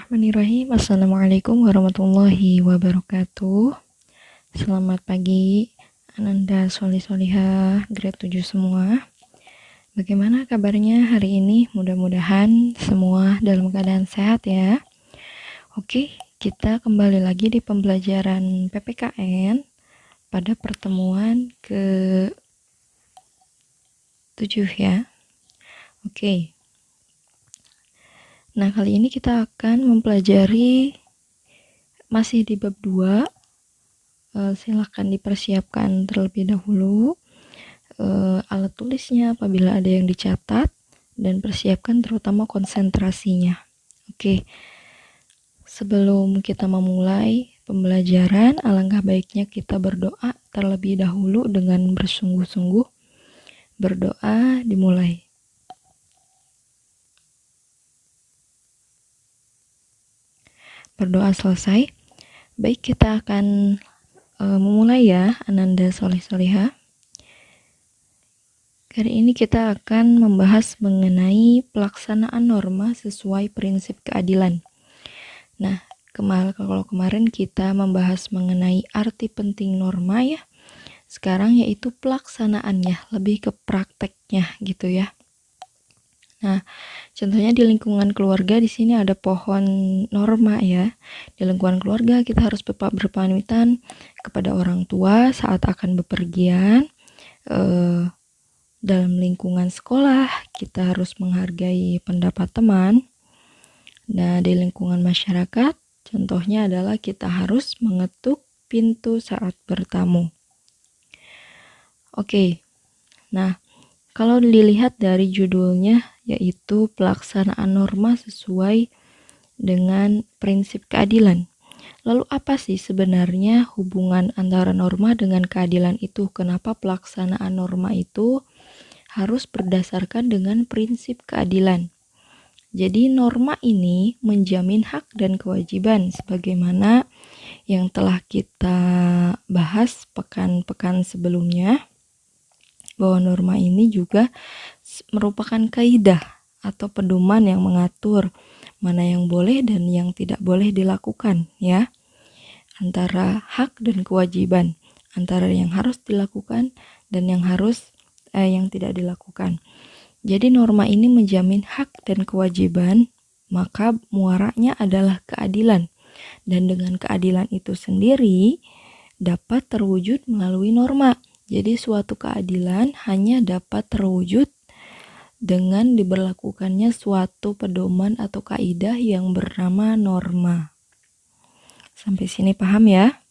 Bismillahirrahmanirrahim. Assalamualaikum warahmatullahi wabarakatuh. Selamat pagi Ananda Solihah grade 7 semua. Bagaimana kabarnya hari ini? Mudah-mudahan semua dalam keadaan sehat ya. Oke, kita kembali lagi di pembelajaran PPKN pada pertemuan ke-7 ya. Oke. Nah, kali ini kita akan mempelajari masih di bab 2. Silakan dipersiapkan terlebih dahulu alat tulisnya apabila ada yang dicatat, dan persiapkan terutama konsentrasinya. Oke. Sebelum kita memulai pembelajaran, alangkah baiknya kita berdoa terlebih dahulu dengan bersungguh-sungguh. Berdoa dimulai. Berdoa selesai. Baik, kita akan memulai ya, Ananda Solihah. Hari ini kita akan membahas mengenai pelaksanaan norma sesuai prinsip keadilan. Nah, kalau kemarin kita membahas mengenai arti penting norma ya, sekarang yaitu pelaksanaannya, lebih ke prakteknya gitu ya. Nah, contohnya di lingkungan keluarga di sini ada pohon norma ya. Di lingkungan keluarga kita harus berpamitan kepada orang tua saat akan bepergian. Dalam lingkungan sekolah kita harus menghargai pendapat teman. Nah, di lingkungan masyarakat contohnya adalah kita harus mengetuk pintu saat bertamu. Oke. Nah, kalau dilihat dari judulnya yaitu pelaksanaan norma sesuai dengan prinsip keadilan. Lalu apa sih sebenarnya hubungan antara norma dengan keadilan itu? Kenapa pelaksanaan norma itu harus berdasarkan dengan prinsip keadilan? Jadi norma ini menjamin hak dan kewajiban sebagaimana yang telah kita bahas pekan-pekan sebelumnya, bahwa norma ini juga merupakan kaidah atau pedoman yang mengatur mana yang boleh dan yang tidak boleh dilakukan ya, antara hak dan kewajiban, antara yang harus dilakukan dan yang tidak dilakukan. Jadi norma ini menjamin hak dan kewajiban, maka muaranya adalah keadilan, dan dengan keadilan itu sendiri dapat terwujud melalui norma. Jadi suatu keadilan hanya dapat terwujud dengan diberlakukannya suatu pedoman atau kaidah yang bernama norma. Sampai sini paham ya?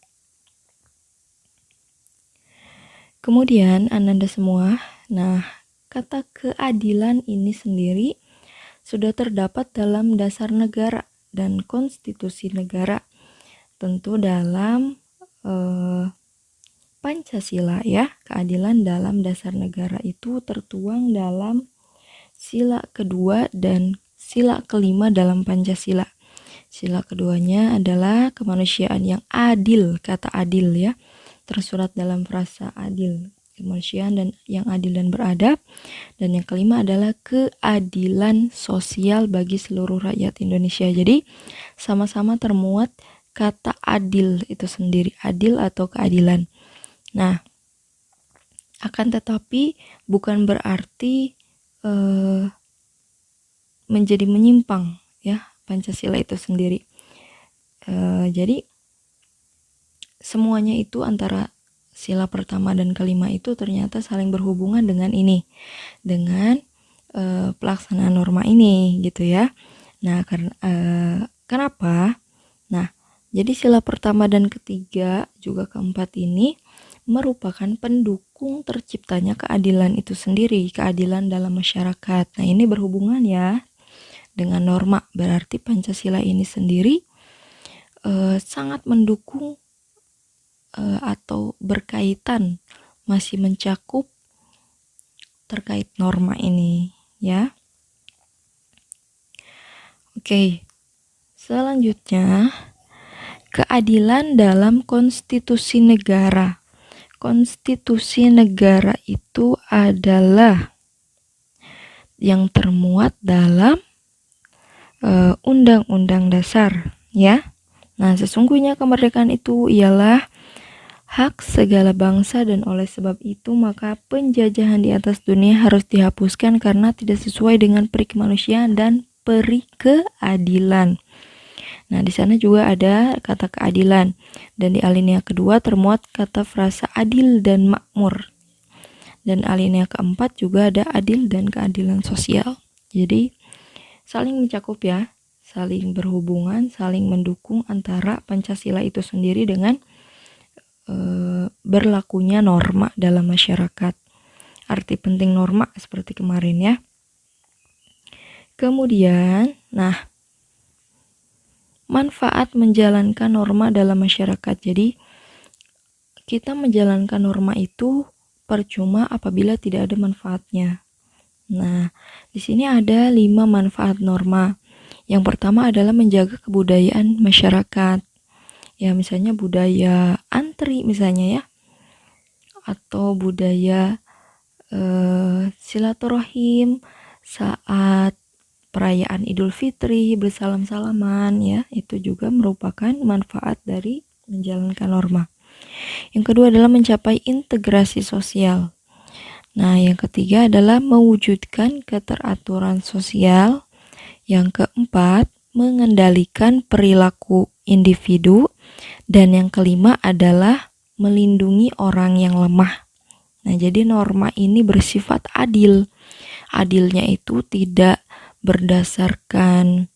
Kemudian Ananda semua, nah kata keadilan ini sendiri sudah terdapat dalam dasar negara dan konstitusi negara. Tentu dalam Pancasila ya, keadilan dalam dasar negara itu tertuang dalam sila kedua dan sila kelima dalam Pancasila. Sila keduanya adalah kemanusiaan yang adil, kata adil ya, tersurat dalam frasa adil, kemanusiaan dan yang adil dan beradab. Dan yang kelima adalah keadilan sosial bagi seluruh rakyat Indonesia. Jadi sama-sama termuat kata adil itu sendiri, adil atau keadilan. Nah, akan tetapi bukan berarti menjadi menyimpang ya Pancasila itu sendiri. Jadi semuanya itu antara sila pertama dan kelima itu ternyata saling berhubungan dengan ini, dengan pelaksanaan norma ini gitu ya. Nah, kenapa? Nah, jadi sila pertama dan ketiga juga keempat ini merupakan pendukung terciptanya keadilan itu sendiri, keadilan dalam masyarakat. Nah, ini berhubungan ya dengan norma, berarti Pancasila ini sendiri sangat mendukung atau berkaitan, masih mencakup terkait norma ini ya. Oke, selanjutnya keadilan dalam konstitusi negara. Konstitusi negara itu adalah yang termuat dalam Undang-Undang Dasar, ya. Nah, sesungguhnya kemerdekaan itu ialah hak segala bangsa dan oleh sebab itu maka penjajahan di atas dunia harus dihapuskan karena tidak sesuai dengan peri kemanusiaan dan peri keadilan. Nah, di sana juga ada kata keadilan dan di alinea kedua termuat kata frasa adil dan makmur. Dan alinea keempat juga ada adil dan keadilan sosial. Jadi saling mencakup ya, saling berhubungan, saling mendukung antara Pancasila itu sendiri dengan berlakunya norma dalam masyarakat. Arti penting norma seperti kemarin ya. Kemudian, manfaat menjalankan norma dalam masyarakat. Jadi, kita menjalankan norma itu percuma apabila tidak ada manfaatnya. Nah, di sini ada 5 manfaat norma. Yang pertama adalah menjaga kebudayaan masyarakat. Ya, misalnya budaya antri misalnya ya. Atau budaya silaturahim saat perayaan Idul Fitri, bersalam-salaman ya, itu juga merupakan manfaat dari menjalankan norma. Yang kedua adalah mencapai integrasi sosial. Nah, yang ketiga adalah mewujudkan keteraturan sosial. Yang keempat, mengendalikan perilaku individu. Dan yang kelima adalah melindungi orang yang lemah. Nah, jadi norma ini bersifat adil. Adilnya itu tidak berdasarkan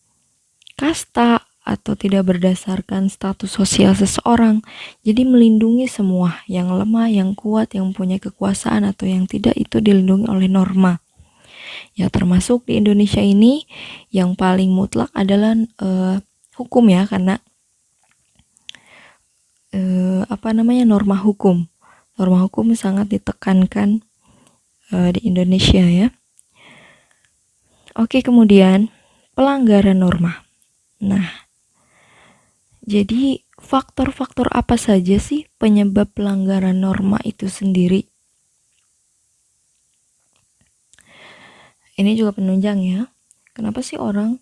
kasta atau tidak berdasarkan status sosial seseorang. Jadi melindungi semua, yang lemah, yang kuat, yang punya kekuasaan atau yang tidak, itu dilindungi oleh norma. Ya, termasuk di Indonesia ini yang paling mutlak adalah hukum ya, karena norma hukum. Norma hukum sangat ditekankan di Indonesia ya. Oke, kemudian pelanggaran norma. Nah, jadi faktor-faktor apa saja sih penyebab pelanggaran norma itu sendiri? Ini juga penunjang ya. Kenapa sih orang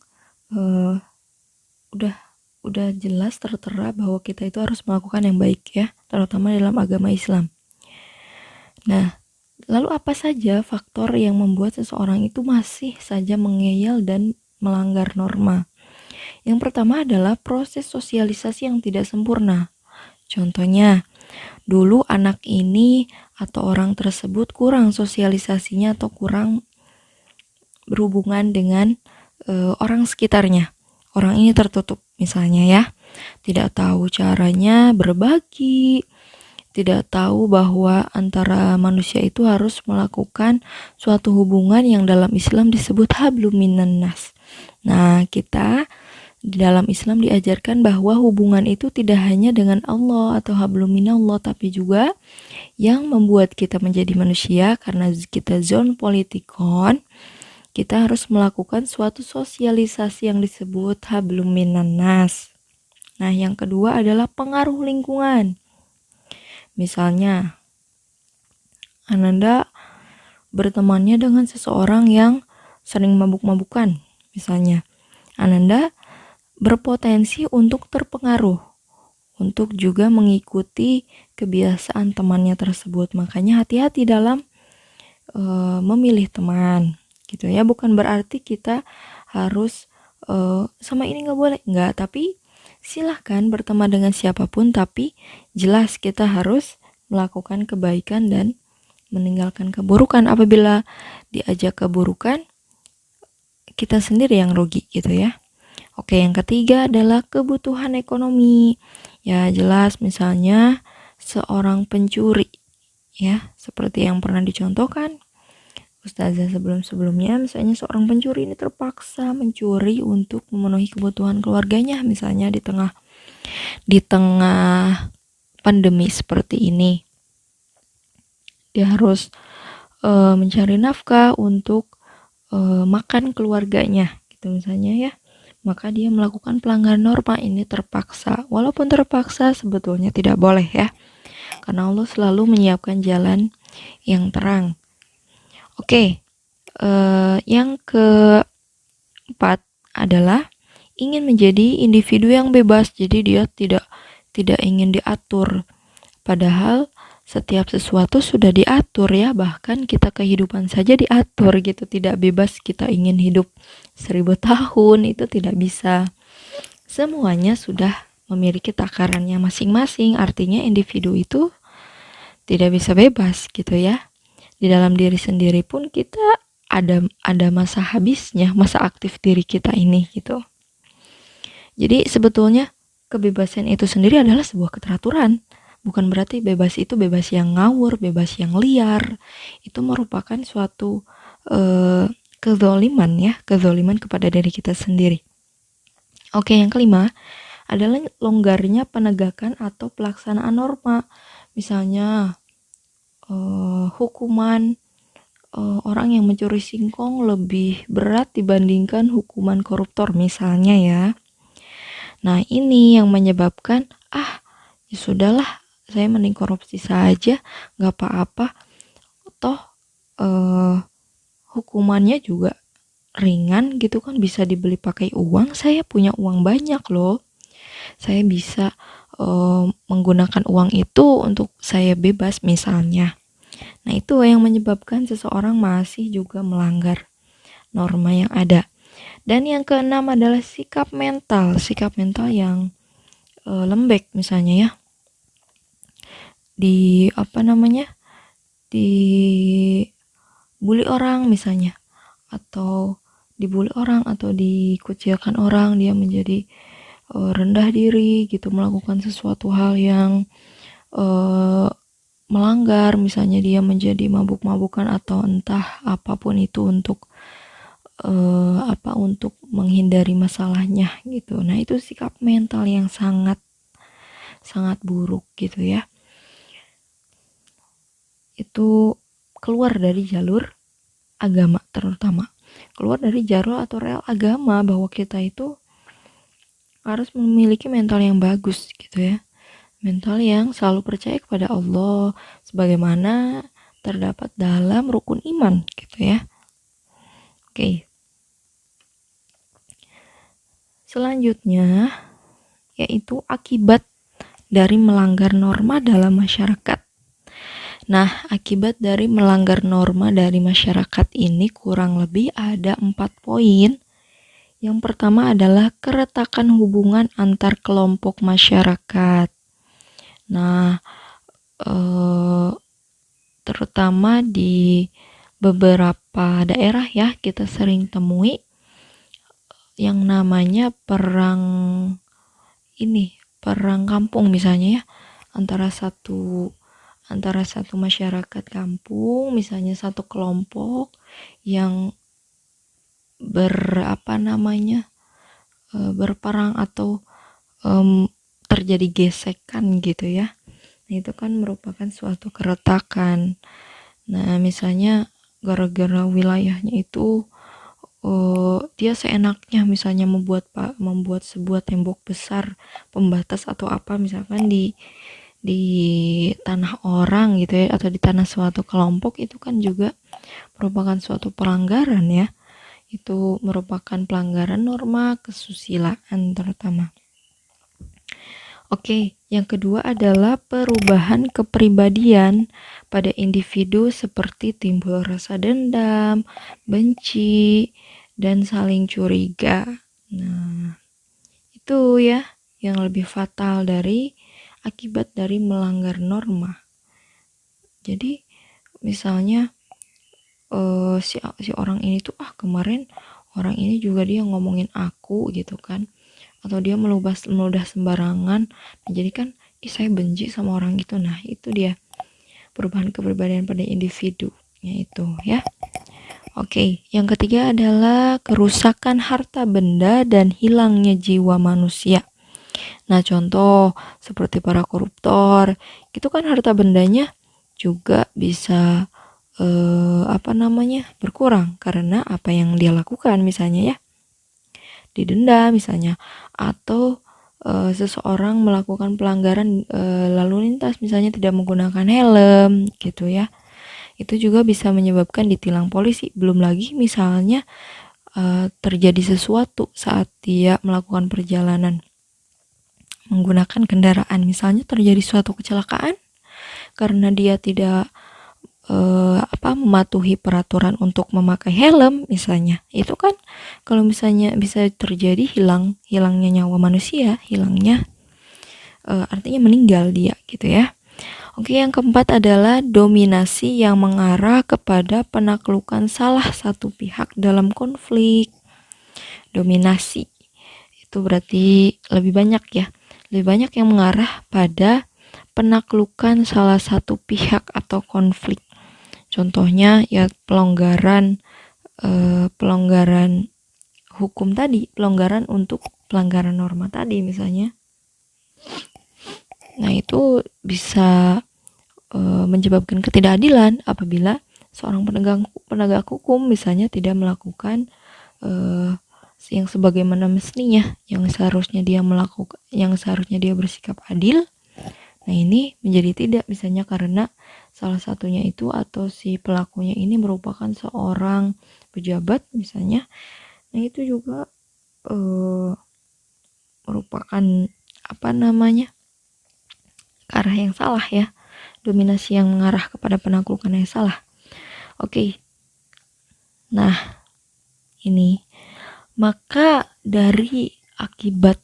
udah jelas tertera bahwa kita itu harus melakukan yang baik ya, terutama dalam agama Islam. Nah, lalu apa saja faktor yang membuat seseorang itu masih saja mengeyel dan melanggar norma? Yang pertama adalah proses sosialisasi yang tidak sempurna. Contohnya, dulu anak ini atau orang tersebut kurang sosialisasinya atau kurang berhubungan dengan orang sekitarnya. Orang ini tertutup misalnya ya, tidak tahu caranya berbagi, tidak tahu bahwa antara manusia itu harus melakukan suatu hubungan yang dalam Islam disebut hablum minan nas. Nah, kita di dalam Islam diajarkan bahwa hubungan itu tidak hanya dengan Allah atau hablum minallah, tapi juga yang membuat kita menjadi manusia. Karena kita zon politikon, kita harus melakukan suatu sosialisasi yang disebut hablum minan nas. Nah, yang kedua adalah pengaruh lingkungan. Misalnya, Ananda bertemannya dengan seseorang yang sering mabuk-mabukan. Misalnya, Ananda berpotensi untuk terpengaruh, untuk juga mengikuti kebiasaan temannya tersebut. Makanya hati-hati dalam memilih teman, gitu ya. Bukan berarti kita harus sama ini nggak boleh, nggak. Tapi silahkan berteman dengan siapapun, tapi jelas kita harus melakukan kebaikan dan meninggalkan keburukan. Apabila diajak keburukan, kita sendiri yang rugi gitu ya. Oke, yang ketiga adalah kebutuhan ekonomi. Ya, jelas misalnya seorang pencuri ya, seperti yang pernah dicontohkan Ustazah sebelum-sebelumnya, misalnya seorang pencuri ini terpaksa mencuri untuk memenuhi kebutuhan keluarganya, misalnya di tengah pandemi seperti ini. Dia harus mencari nafkah untuk makan keluarganya, gitu misalnya ya. Maka dia melakukan pelanggaran norma ini terpaksa. Walaupun terpaksa sebetulnya tidak boleh ya. Karena Allah selalu menyiapkan jalan yang terang. Oke, yang keempat adalah ingin menjadi individu yang bebas, jadi dia tidak ingin diatur. Padahal setiap sesuatu sudah diatur ya, bahkan kita kehidupan saja diatur gitu, tidak bebas kita ingin hidup 1000 tahun, itu tidak bisa. Semuanya sudah memiliki takarannya masing-masing, artinya individu itu tidak bisa bebas gitu ya. Di dalam diri sendiri pun kita ada masa habisnya, masa aktif diri kita ini gitu. Jadi sebetulnya kebebasan itu sendiri adalah sebuah keteraturan. Bukan berarti bebas itu bebas yang ngawur, bebas yang liar. Itu merupakan suatu kezoliman ya, kezoliman kepada diri kita sendiri. Oke, yang kelima adalah longgarnya penegakan atau pelaksanaan norma. Misalnya hukuman orang yang mencuri singkong lebih berat dibandingkan hukuman koruptor misalnya ya. Nah ini yang menyebabkan ya sudahlah, saya mending korupsi saja, nggak apa-apa, toh hukumannya juga ringan gitu kan, bisa dibeli pakai uang, saya punya uang banyak loh, saya bisa menggunakan uang itu untuk saya bebas misalnya. Nah itu yang menyebabkan seseorang masih juga melanggar norma yang ada. Dan yang keenam adalah sikap mental yang lembek misalnya ya, di dibully orang misalnya, atau dibully orang atau dikucilkan orang, dia menjadi rendah diri gitu, melakukan sesuatu hal yang melanggar, misalnya dia menjadi mabuk-mabukan atau entah apapun itu untuk untuk menghindari masalahnya gitu. Nah itu sikap mental yang sangat buruk gitu ya. Itu keluar dari jalur agama, terutama keluar dari jalur atau rel agama, bahwa kita itu harus memiliki mental yang bagus gitu ya, mental yang selalu percaya kepada Allah sebagaimana terdapat dalam rukun iman gitu ya. Oke. Selanjutnya yaitu akibat dari melanggar norma dalam masyarakat. Nah, akibat dari melanggar norma dari masyarakat ini kurang lebih ada 4 poin. Yang pertama adalah keretakan hubungan antar kelompok masyarakat. Nah, terutama di beberapa daerah ya, kita sering temui yang namanya perang kampung misalnya ya, antara satu masyarakat kampung, misalnya satu kelompok yang berperang atau terjadi gesekan gitu ya. Nah, itu kan merupakan suatu keretakan. Nah, misalnya gara-gara wilayahnya itu dia seenaknya misalnya membuat sebuah tembok besar pembatas atau apa, misalkan di tanah orang gitu ya, atau di tanah suatu kelompok, itu kan juga merupakan suatu pelanggaran ya. Itu merupakan pelanggaran norma kesusilaan terutama. Oke, yang kedua adalah perubahan kepribadian pada individu seperti timbul rasa dendam, benci, dan saling curiga. Nah, itu ya yang lebih fatal dari akibat dari melanggar norma. Jadi misalnya si orang ini tuh kemarin orang ini juga dia ngomongin aku gitu kan, atau dia meludah sembarangan, jadi kan saya benci sama orang itu. Nah itu dia perubahan kepribadian pada individu itu ya. Oke, yang ketiga adalah kerusakan harta benda dan hilangnya jiwa manusia. Nah contoh seperti para koruptor, itu kan harta bendanya juga bisa berkurang karena apa yang dia lakukan, misalnya ya didenda misalnya, atau seseorang melakukan pelanggaran lalu lintas, misalnya tidak menggunakan helm gitu ya, itu juga bisa menyebabkan ditilang polisi. Belum lagi misalnya terjadi sesuatu saat dia melakukan perjalanan menggunakan kendaraan. Misalnya terjadi suatu kecelakaan karena dia tidak mematuhi peraturan untuk memakai helm misalnya. Itu kan kalau misalnya bisa terjadi hilangnya nyawa manusia, artinya meninggal dia gitu ya. Oke, yang keempat adalah dominasi yang mengarah kepada penaklukan salah satu pihak dalam konflik. Dominasi itu berarti lebih banyak ya, lebih banyak yang mengarah pada penaklukan salah satu pihak atau konflik. Contohnya ya pelonggaran hukum tadi, pelonggaran untuk pelanggaran norma tadi misalnya. Nah, itu bisa menyebabkan ketidakadilan apabila seorang penegak hukum misalnya tidak melakukan yang sebagaimana mestinya, yang seharusnya dia bersikap adil. Nah, ini menjadi tidak, misalnya karena salah satunya itu atau si pelakunya ini merupakan seorang pejabat misalnya. Nah, itu juga merupakan ke arah yang salah ya, dominasi yang mengarah kepada penaklukan yang salah. Oke. Nah, ini maka dari akibat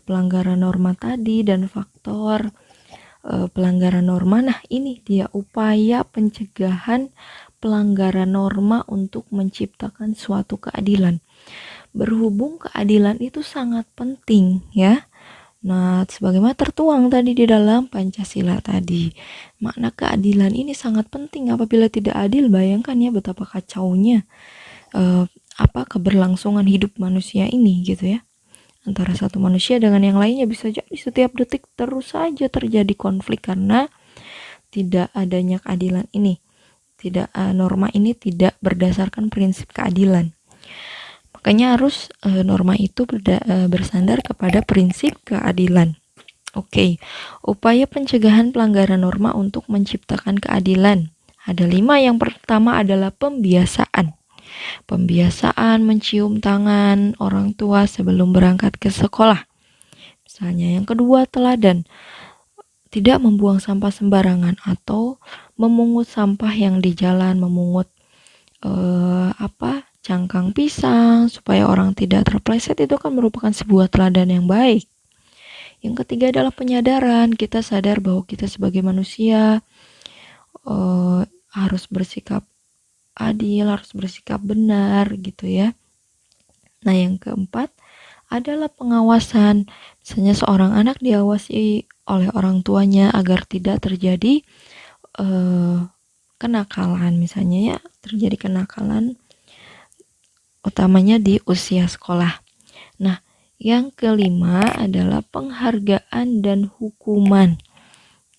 pelanggaran norma tadi dan faktor pelanggaran norma, nah ini dia upaya pencegahan pelanggaran norma untuk menciptakan suatu keadilan. Berhubung keadilan itu sangat penting ya. Nah, sebagaimana tertuang tadi di dalam Pancasila tadi, makna keadilan ini sangat penting. Apabila tidak adil, bayangkan ya betapa kacaunya keberlangsungan hidup manusia ini gitu ya. Antara satu manusia dengan yang lainnya bisa jadi setiap detik terus saja terjadi konflik karena tidak adanya keadilan ini. Norma ini tidak berdasarkan prinsip keadilan. Makanya harus norma itu bersandar kepada prinsip keadilan. Oke, upaya pencegahan pelanggaran norma untuk menciptakan keadilan. Ada 5. Yang pertama adalah pembiasaan. Pembiasaan mencium tangan orang tua sebelum berangkat ke sekolah. Misalnya yang kedua, teladan. Tidak membuang sampah sembarangan atau memungut sampah yang di jalan, memungut cangkang pisang supaya orang tidak terpleset, itu kan merupakan sebuah teladan yang baik. Yang ketiga adalah penyadaran. Kita sadar bahwa kita sebagai manusia harus bersikap adil, harus bersikap benar gitu ya. Nah, yang keempat adalah pengawasan. Misalnya seorang anak diawasi oleh orang tuanya agar tidak terjadi kenakalan, misalnya ya, terjadi kenakalan utamanya di usia sekolah. Nah, yang kelima adalah penghargaan dan hukuman.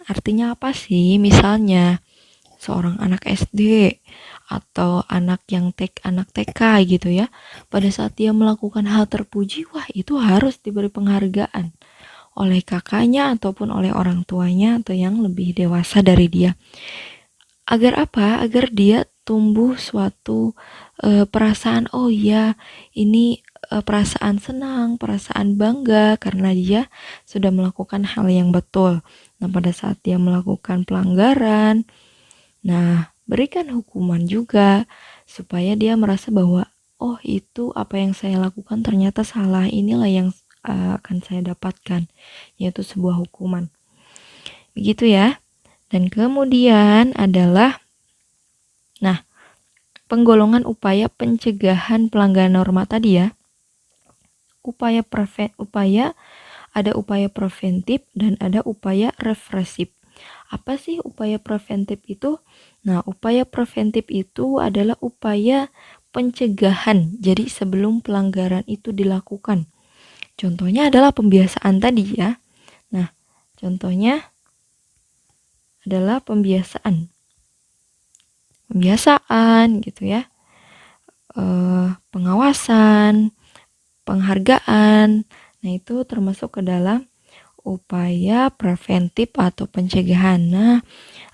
Artinya apa sih? Misalnya seorang anak SD atau anak TK gitu ya, pada saat dia melakukan hal terpuji, wah itu harus diberi penghargaan oleh kakaknya ataupun oleh orang tuanya atau yang lebih dewasa dari dia. Agar apa? Agar dia tumbuh suatu perasaan, oh iya ini perasaan senang, perasaan bangga karena dia sudah melakukan hal yang betul. Nah, pada saat dia melakukan pelanggaran, nah berikan hukuman juga supaya dia merasa bahwa oh itu apa yang saya lakukan ternyata salah, inilah yang akan saya dapatkan, yaitu sebuah hukuman. Begitu ya. Dan kemudian adalah penggolongan upaya pencegahan pelanggaran norma tadi ya. Ada upaya preventif dan ada upaya represif. Apa sih upaya preventif itu? Nah, upaya preventif itu adalah upaya pencegahan. Jadi sebelum pelanggaran itu dilakukan. Contohnya adalah pembiasaan tadi ya. Nah, contohnya adalah pembiasaan gitu ya. Pengawasan, penghargaan. Nah, itu termasuk ke dalam upaya preventif atau pencegahan. Nah,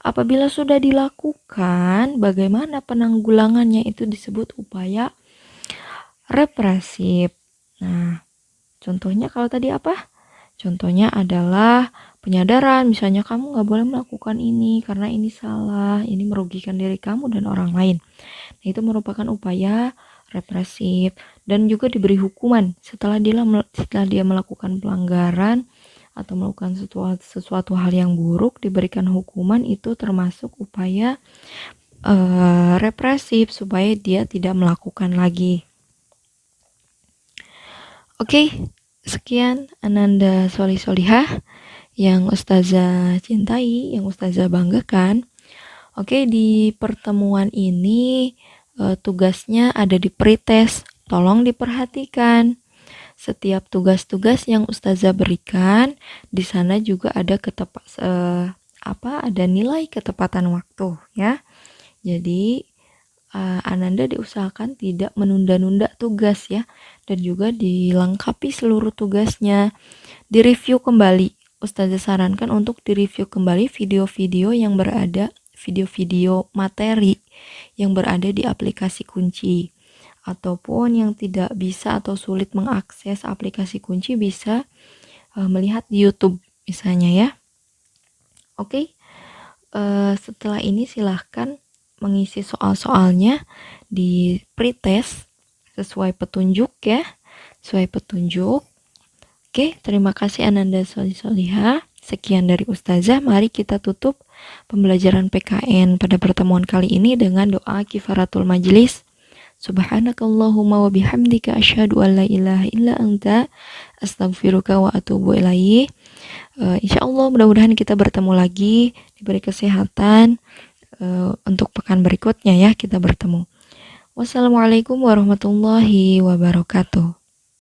apabila sudah dilakukan, bagaimana penanggulangannya itu disebut upaya represif. Nah, contohnya kalau tadi apa? Contohnya adalah penyadaran, misalnya kamu nggak boleh melakukan ini karena ini salah, ini merugikan diri kamu dan orang lain. Nah, itu merupakan upaya represif dan juga diberi hukuman setelah dia melakukan pelanggaran atau melakukan sesuatu hal yang buruk, diberikan hukuman, itu termasuk upaya represif supaya dia tidak melakukan lagi. Oke, sekian Ananda Solihah yang Ustazah cintai, yang Ustazah banggakan. Oke, di pertemuan ini tugasnya ada di pretest. Tolong diperhatikan. Setiap tugas-tugas yang Ustazah berikan, di sana juga ada ada nilai ketepatan waktu ya. Jadi Ananda diusahakan tidak menunda-nunda tugas ya, dan juga dilengkapi seluruh tugasnya. Direview kembali, Ustazah sarankan untuk direview kembali video-video materi yang berada di aplikasi kunci, ataupun yang tidak bisa atau sulit mengakses aplikasi kunci bisa melihat di YouTube misalnya ya. Oke, setelah ini silahkan mengisi soal-soalnya di pretest sesuai petunjuk ya, sesuai petunjuk. Oke, terima kasih Ananda Solihah. Sekian dari Ustazah. Mari kita tutup pembelajaran PKN pada pertemuan kali ini dengan doa kifaratul majlis. Subhanakallahumma wa bihamdika asyhadu an la ilaha illa anta astaghfiruka wa atubu ilaih. Insyaallah mudah-mudahan kita bertemu lagi, diberi kesehatan. Untuk pekan berikutnya ya kita bertemu. Wassalamualaikum warahmatullahi wabarakatuh.